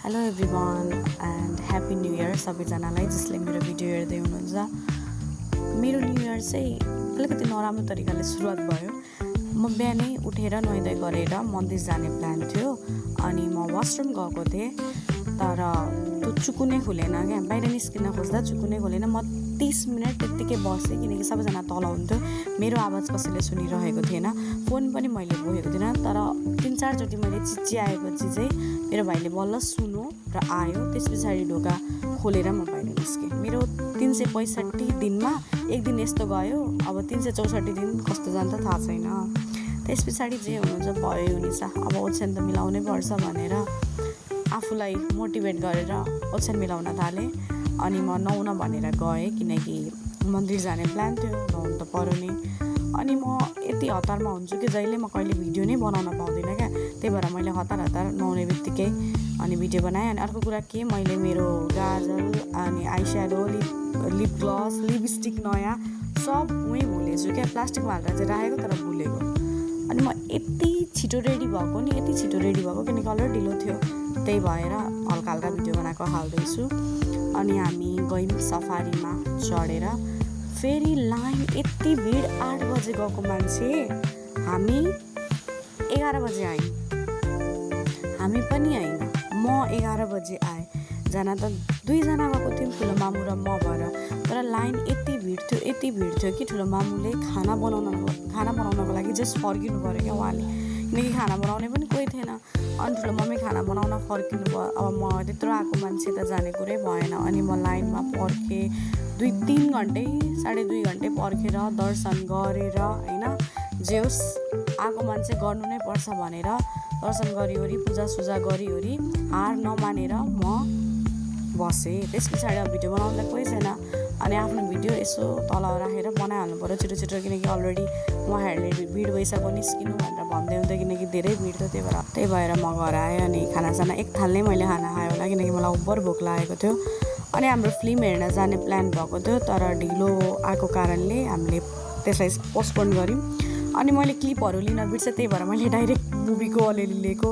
Hello everyone and happy new year सबैजनालाई जसले मेरो भिडियो हेर्दै हुनुहुन्छ। मेरो न्यू इयर चाहिँ अलिकति नराम्रो तरिकाले सुरुवात भयो। म बिहानै उठेर नुहाइधुवाइ गरेर मन्दिर जाने प्लान थियो अनि म वासरुम गएको थिएँ, तर त्यो चुकुनै खुलेन क्या। बाहिर निस्किन खोज्दा चुकुनै खुलेन। म 30 मिनट त्यत्तिकै बसेँ किनकि सबैजना तल हुन्थ्यो। मेरो आवाज कसैले सुनिरहेको थिएन, फोन पनि मैले बोकेको थिइनँ। तर 3-4 चोटि मैले चिच्याएपछि चाहिँ मेरो भाइले बल्ल सुन्यो र आयो। त्यस पछाडि ढोका खोलेर म बाहिर निस्केँ। मेरो 365 दिनमा एक दिन यस्तो गयो, अब 364 दिन कस्तो जान्छ थाहा छैन। त्यस पछाडि जे हुनुहुन्छ भयो हुनेछ, अब ओछ्यान त मिलाउनै पर्छ भनेर आफूलाई मोटिभेट गरेर ओछ्यान मिलाउन थालेँ। अनि म नुहाउन भनेर गएँ किनकि मन्दिर जाने प्लान थियो, नुहाउनु त पर्यो नि। अनि म यति हतारमा हुन्छु कि जहिले म कहिले भिडियो नै बनाउन पाउँदिनँ क्या। त्यही भएर मैले हतार नुहाउने बित्तिकै अनि भिडियो बनाएँ। अनि अर्को कुरा के, मैले मेरो गाजल अनि आइस्याडो, लिप ग्लस, लिपस्टिक नयाँ सब उहीँ भुलेछु क्या। प्लास्टिकमा हालेर चाहिँ राखेको तर भुलेको। अनि म यति छिटो रेडी भएको किनकि कलर ढिलो थियो, त्यही भएर हल्का हल्का भिडियो बनाएको हाल्दैछु। अनि हामी गयौँ सफारीमा चढेर। फेरि लाइन यति भिड, 8 बजे गएको मान्छे हामी 11 बजे आयौँ। हामी पनि होइन, म 11 बजे आएँ। जना त 2 जना गएको थियौँ, ठुलो मामु र म भएर। तर लाइन यति भिड थियो कि ठुलो मामुले खाना बनाउनको लागि जस्ट फर्किनु पऱ्यो क्या उहाँले, किनकि खाना बनाउने पनि कोही थिएन। अनि ठुलो मम्मी खाना बनाउन फर्किनु भयो। अब म त्यत्रो आएको मान्छे त जाने कुरै भएन। अनि म लाइनमा पर्खेँ 2-3 घन्टै, 2.5 घन्टै पर्खेर दर्शन गरेर होइन, जे होस् आएको मान्छे गर्नु नै पर्छ भनेर दर्शन गरिओरी पूजासुजा गरिओरी हार नमानेर म बसेँ। त्यस पछाडि अब भिडियो बनाउँदा कोही छैन। अनि आफ्नो भिडियो यसो तल राखेर बनाइहाल्नु पऱ्यो छिटो किनकि अलरेडी उहाँहरूले भिड भइसक्यो निस्किनु भनेर भन्दै हुन्थ्यो किनकि धेरै भिड थियो। त्यही भएर म घर आएँ। अनि खानासाना एक थाल नै मैले खाना खाएँ होला किनकि मलाई उब्बर भोक लागेको थियो। अनि हाम्रो फिल्म हेर्न जाने प्लान भएको थियो, तर ढिलो आएको कारणले हामीले त्यसलाई पोस्टपोन गऱ्यौँ। अनि मैले क्लिपहरू लिन बिर्सेँ, त्यही भएर मैले डाइरेक्ट मुभीको अलिअलि लिएको।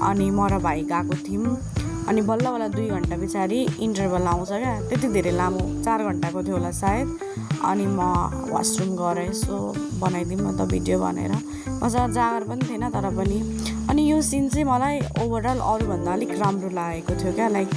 अनि म र भाइ गएको थियौँ। अनि बल्ल 2 घन्टा पछाडि इन्टरभल आउँछ क्या। त्यति धेरै लामो 4 घन्टाको थियो होला सायद। अनि म वासरुम गएर यसो बनाइदिउँ न त भिडियो भनेर। मसँग जागर पनि थिएन तर पनि। अनि यो सिन चाहिँ मलाई ओभरअल अरूभन्दा अलिक राम्रो लागेको थियो क्या। लाइक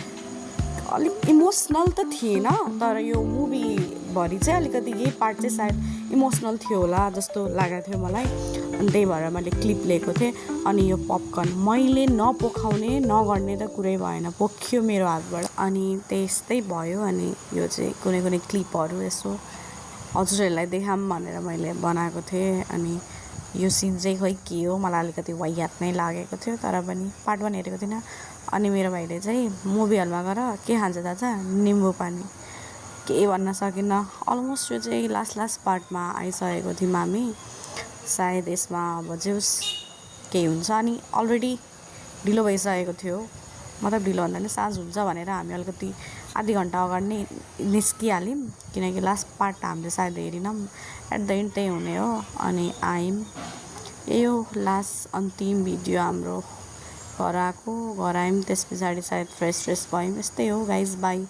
अलिक इमोसनल त थिएन, तर यो मुभीभरि चाहिँ अलिकति यही पार्ट चाहिँ सायद इमोसनल थियो होला जस्तो लागेको थियो मलाई। अनि त्यही भएर मैले क्लिप लिएको थिएँ। अनि यो पपकर्न मैले नपोखाउने नगर्ने त कुरै भएन, पोख्यो मेरो हातबाट। अनि त्यस्तै भयो। अनि यो चाहिँ कुनै क्लिपहरू यसो हजुरहरूलाई देखाऊँ भनेर मैले बनाएको थिएँ। अनि यो सिन चाहिँ खोइ के हो, मलाई अलिकति वाहियात नै लागेको थियो, तर पनि पार्ट 1 हेरेको थिइनँ। अनि मेरो भाइले चाहिँ मुभी हलमा गएर के खान्छ दादा, निम्बु पानी, केही भन्न सकिनँ। अलमोस्ट यो चाहिँ लास्ट पार्टमा आइसकेको थियौँ हामी। सायद यसमा अब जे होस् केही हुन्छ। अनि अलरेडी ढिलो भइसकेको थियो, मतलब ढिलो भन्दा नि साँझ हुन्छ भनेर हामी अलिकति आधी घन्टा अगाडि नै निस्किहाल्यौँ किनकि लास्ट पार्ट हामीले सायद हेरेनौँ। एट द एन्ड त्यही हुने हो। अनि आयौँ, यही हो लास्ट अन्तिम भिडियो हाम्रो। घर आयौँ, त्यस पछाडि सायद फ्रेस भयौँ। यस्तै हो गाइज, बाई।